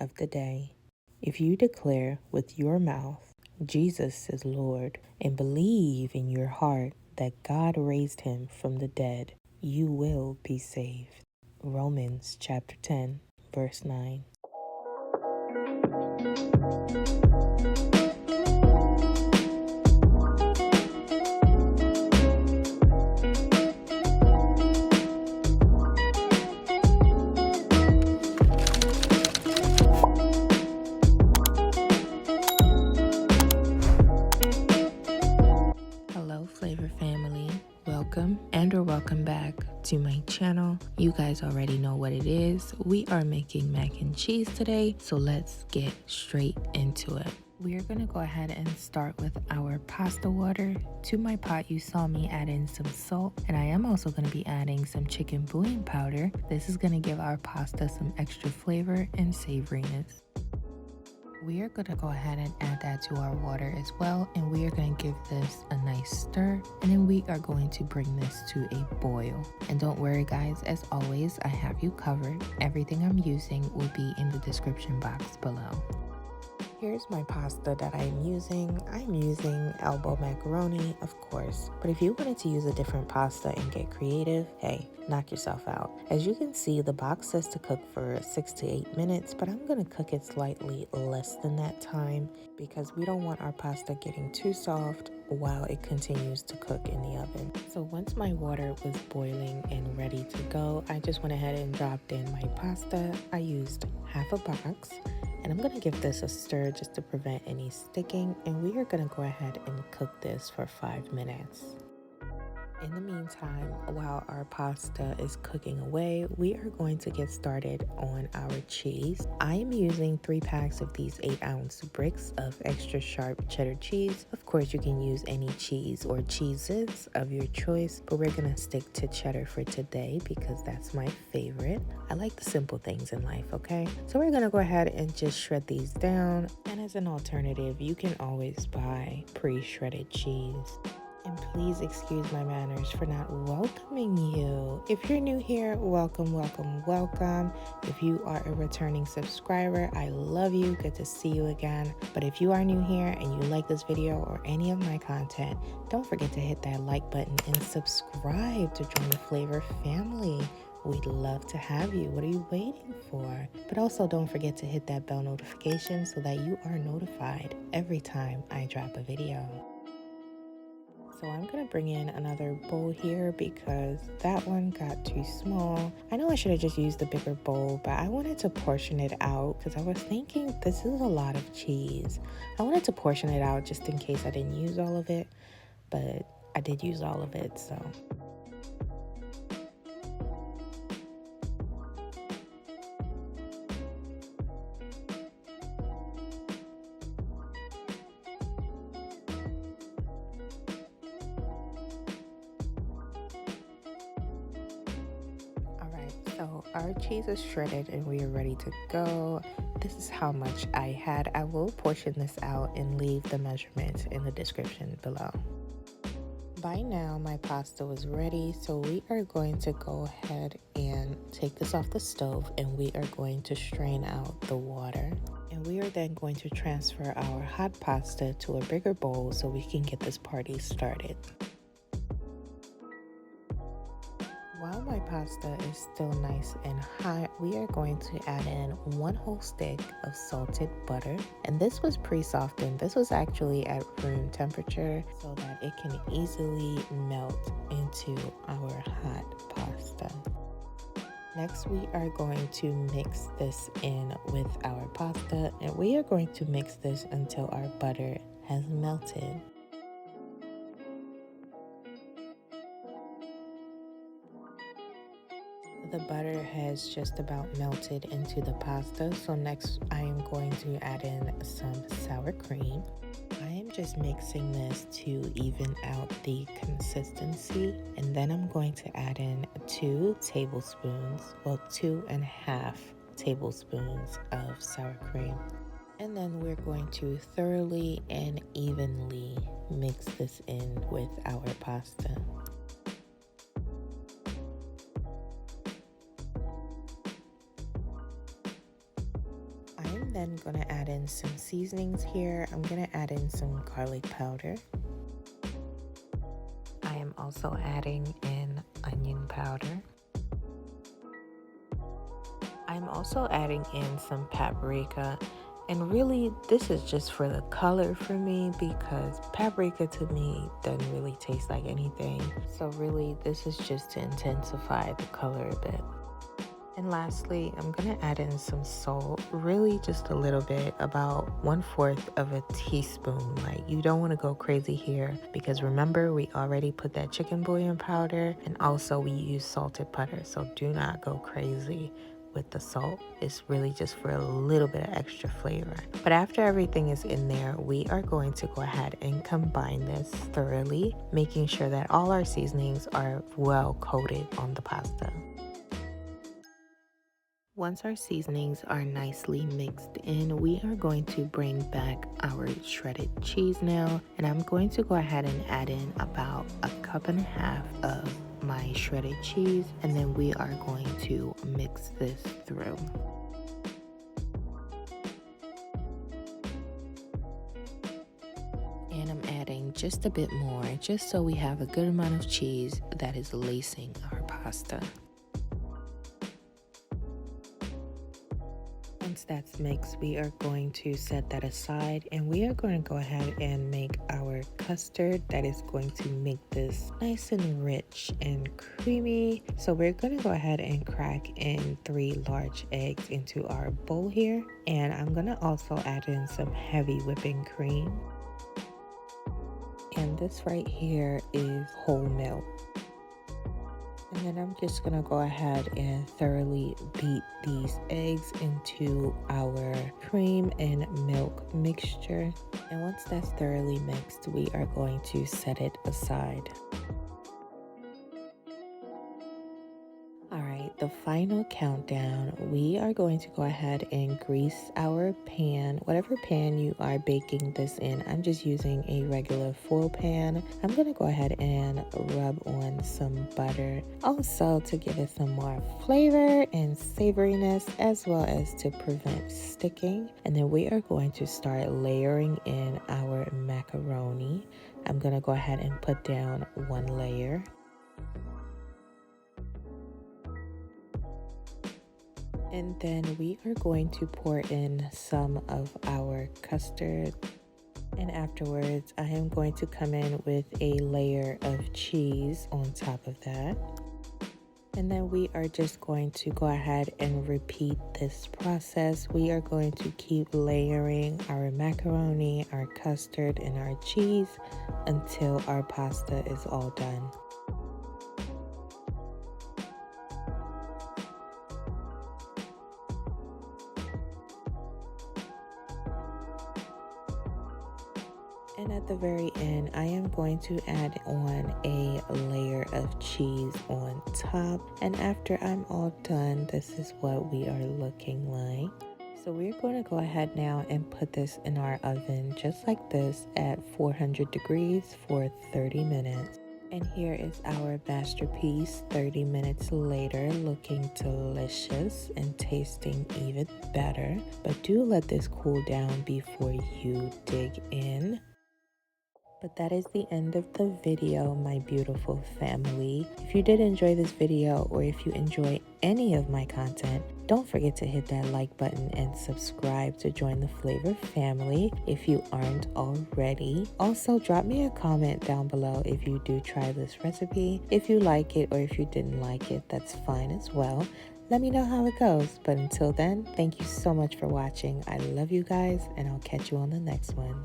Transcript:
of the day. If you declare with your mouth, Jesus is Lord, and believe in your heart that God raised him from the dead, you will be saved. Romans chapter 10, verse 9. Hello flavor family, welcome back to my channel. You guys already know what it is. We are making mac and cheese today, so let's get straight into it. We're gonna go ahead and start with our pasta water. To my pot you saw me add in some salt, and I am also going to be adding some chicken bouillon powder. This is going to give our pasta some extra flavor and savoriness. We are going to go ahead and add that to our water as well, and we are going to give this a nice stir, and then we are going to bring this to a boil. And don't worry guys, as always, I have you covered. Everything I'm using will be in the description box below. Here's my pasta that I'm using. I'm using elbow macaroni, of course, but if you wanted to use a different pasta and get creative, hey, knock yourself out. As you can see, the box says to cook for 6 to 8 minutes, but I'm gonna cook it slightly less than that time because we don't want our pasta getting too soft while it continues to cook in the oven. So once my water was boiling and ready to go, I just went ahead and dropped in my pasta. I used half a box. And I'm gonna give this a stir just to prevent any sticking, and we are gonna go ahead and cook this for 5 minutes. In the meantime, while our pasta is cooking away, we are going to get started on our cheese. I am using 3 packs of these 8-ounce bricks of extra sharp cheddar cheese. Of course, you can use any cheese or cheeses of your choice, but we're gonna stick to cheddar for today because that's my favorite. I like the simple things in life, okay? So we're gonna go ahead and just shred these down. And as an alternative, you can always buy pre-shredded cheese. And please excuse my manners for not welcoming you. If you're new here, welcome, welcome, welcome. If you are a returning subscriber, I love you. Good to see you again. But if you are new here and you like this video or any of my content, don't forget to hit that like button and subscribe to join the Flavor family. We'd love to have you. What are you waiting for? But also don't forget to hit that bell notification so that you are notified every time I drop a video. So I'm gonna bring in another bowl here because that one got too small. I know I should have just used the bigger bowl, but I wanted to portion it out because I was thinking this is a lot of cheese. I wanted to portion it out just in case I didn't use all of it, but I did use all of it, so. So our cheese is shredded and we are ready to go. This is how much I had. I will portion this out and leave the measurements in the description below. By now my pasta was ready, so we are going to go ahead and take this off the stove and we are going to strain out the water. And we are then going to transfer our hot pasta to a bigger bowl so we can get this party started. While my pasta is still nice and hot, we are going to add in 1 whole stick of salted butter. And this was pre-softened. This was actually at room temperature so that it can easily melt into our hot pasta. Next, we are going to mix this in with our pasta, and we are going to mix this until our butter has melted. The butter has just about melted into the pasta, so next I am going to add in some sour cream. I am just mixing this to even out the consistency, and then I'm going to add in 2 tablespoons, well 2.5 tablespoons of sour cream. And then we're going to thoroughly and evenly mix this in with our pasta. then gonna add in some seasonings here. I'm gonna add in some garlic powder. I am also adding in onion powder. I'm also adding in some paprika, and really this is just for the color for me, because paprika to me doesn't really taste like anything. So really this is just to intensify the color a bit. And lastly, I'm gonna add in some salt, really just a little bit, about 1/4 of a teaspoon. Like, you don't wanna go crazy here, because remember we already put that chicken bouillon powder, and also we use salted butter. So do not go crazy with the salt. It's really just for a little bit of extra flavor. But after everything is in there, we are going to go ahead and combine this thoroughly, making sure that all our seasonings are well coated on the pasta. Once our seasonings are nicely mixed in, we are going to bring back our shredded cheese now, and I'm going to go ahead and add in about 1.5 cups of my shredded cheese, and then we are going to mix this through. And I'm adding just a bit more, just so we have a good amount of cheese that is lacing our pasta. Once that's mixed, we are going to set that aside, and we are going to go ahead and make our custard that is going to make this nice and rich and creamy. So we're going to go ahead and crack in 3 large eggs into our bowl here, and I'm going to also add in some heavy whipping cream. And this right here is whole milk. And then I'm just gonna go ahead and thoroughly beat these eggs into our cream and milk mixture. And once that's thoroughly mixed, we are going to set it aside. Alright, the final countdown, we are going to go ahead and grease our pan, whatever pan you are baking this in. I'm just using a regular foil pan. I'm going to go ahead and rub on some butter, also to give it some more flavor and savoriness, as well as to prevent sticking. And then we are going to start layering in our macaroni. I'm going to go ahead and put down 1 layer. And then we are going to pour in some of our custard. And afterwards, I am going to come in with a layer of cheese on top of that. And then we are just going to go ahead and repeat this process. We are going to keep layering our macaroni, our custard, and our cheese until our pasta is all done. And at the very end, I am going to add on a layer of cheese on top. And after I'm all done, this is what we are looking like. So we're going to go ahead now and put this in our oven just like this at 400 degrees for 30 minutes. And here is our masterpiece 30 minutes later, looking delicious and tasting even better. But do let this cool down before you dig in. But that is the end of the video, my beautiful family. If you did enjoy this video, or if you enjoy any of my content, don't forget to hit that like button and subscribe to join the Flavor family if you aren't already. Also, drop me a comment down below if you do try this recipe. If you like it or if you didn't like it, that's fine as well. Let me know how it goes. But until then, thank you so much for watching. I love you guys, and I'll catch you on the next one.